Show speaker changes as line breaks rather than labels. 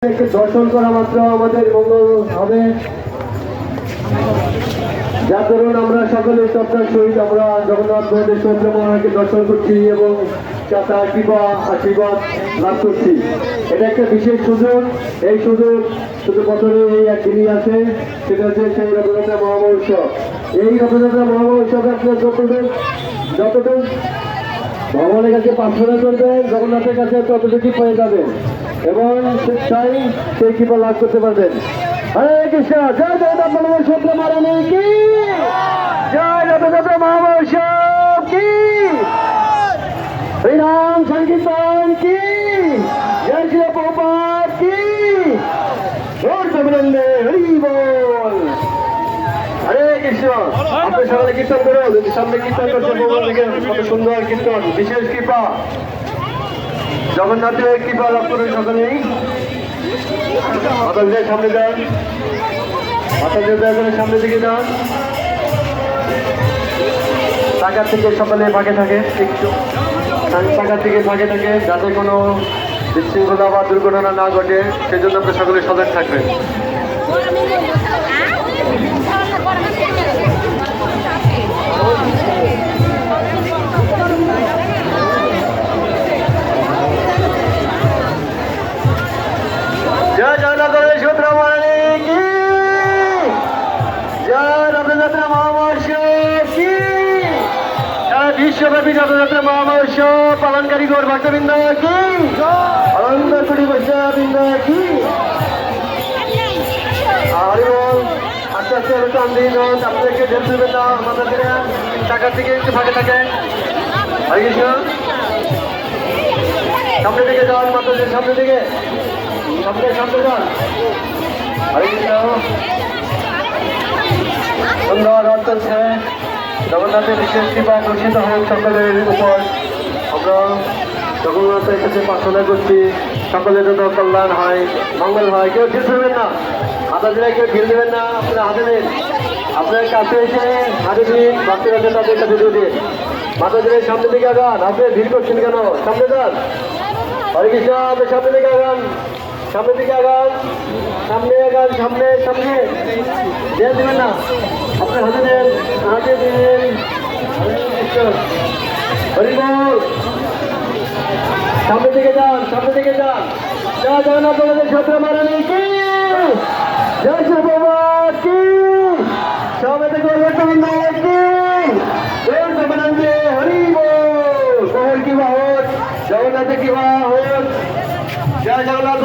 দর্শন করা মাত্র আমাদের মঙ্গল হবে। যার ধরুন আমরা সকলে শ্রদ্ধার সহিত আমরা জগন্নাথ মহাদেব মহারাজকে দর্শন করছি এবং তার কৃপা আশীর্বাদ লাভ করছি। এটা একটা বিশেষ সুযোগ। এই সুযোগ শুধু বছরে এই একদিনই আছে, সেটা হচ্ছে সেই রথযাত্রা মহামহোৎসব। এই রথযাত্রা মহামহোৎসবে আপনার যতটুকু ভগবানের কাছে প্রার্থনা করবেন, জগন্নাথের কাছে ততটুকুই পেয়ে যাবেন এবং তাই সেই কৃপা লাভ করতে পারবেন। হরে কৃষ্ণ। জয় জগন্নাথ বলরাম সুভদ্রা মহারানী কি জয়, রথযাত্রা মহামহোৎসব কি, হরিনাম সংকীর্তন কি জয়, শ্রী প্রভুপাদ কি জয়, হরি বল। হরে কৃষ্ণ। আপনি সকালে কীর্তন করো, যদি সামনে কীর্তন করছে কত সুন্দর কীর্তন, বিশেষ কৃপা, জগন্নাথের কৃপা লাভ করুন সকলেই। মাতাদের সামনে যান, মাতাদের সামনের দিকে যান। টাকার থেকে সকলে ফাঁকে থাকে, একটু টাকার থেকে ফাঁকে থাকে, যাতে কোনো বিশৃঙ্খলা বা দুর্ঘটনা না ঘটে, সেজন্য আপনি সকলে সজাগ থাকবেন। জয় জগন্নাথ সুভদ্রা মহারানী কি জয়, রথযাত্রা মহামহোৎসব কি, বিশ্বব্যাপী রথযাত্রা মহামহোৎসব পালনকারী গৌর ভক্তবৃন্দ কি, অনন্ত কোটি বৈষ্ণববৃন্দ কি। হরি বল। আস্তে আস্তে টান দিন, আপনাদেরকে ঢেল দেবেন না, আমাদের টাকার দিকে একটু ফাঁকে থাকে। হরে কৃষ্ণ। সামনে দিকে যান, মাতাদের সামনে দিকে, সামনে যান। হরে কৃষ্ণ। সুন্দর রথ চলছে, জগন্নাথের বিশেষ কৃপা বর্ষিত হোক সকলের উপর। আমরা জগন্নাথের কাছে প্রার্থনা করছি সকলের জন্য কল্যাণ হয়, মঙ্গল হয়। কেউ ঢিল দেবেন না, হাতা দিলে কেউ ঢিল দেবেন না, আপনারা হাতে দিন, আপনার কাছে এসে হাতে দিন, ভক্তের কাছে তাদের কাছে দিয়ে দিন। মাতাদের সামনের দিকে আগান, আপনি ভিড় করছেন কেন, সামনে যান। হরে কৃষ্ণ। আপনি সামনের দিকে আগান, সামনের দিকে আগান, সামনে আগান, সামনে সামনে দিয়ে দেবেন না, আপনার হাতে দেন, হাতে দিন। হরি বল। সামনের দিকে যান, সামনের দিকে যান। জয় জগন্নাথ বলরাম সুভদ্রা মহারানী কি জয়, শ্রী প্রভুপাদ কি, সবাই গৌর ভক্তবৃন্দ কি গৌর প্রেমানন্দে হরি বল। কি হোক, জগন্নাথে কি হোক। জয় জগন্নাথ।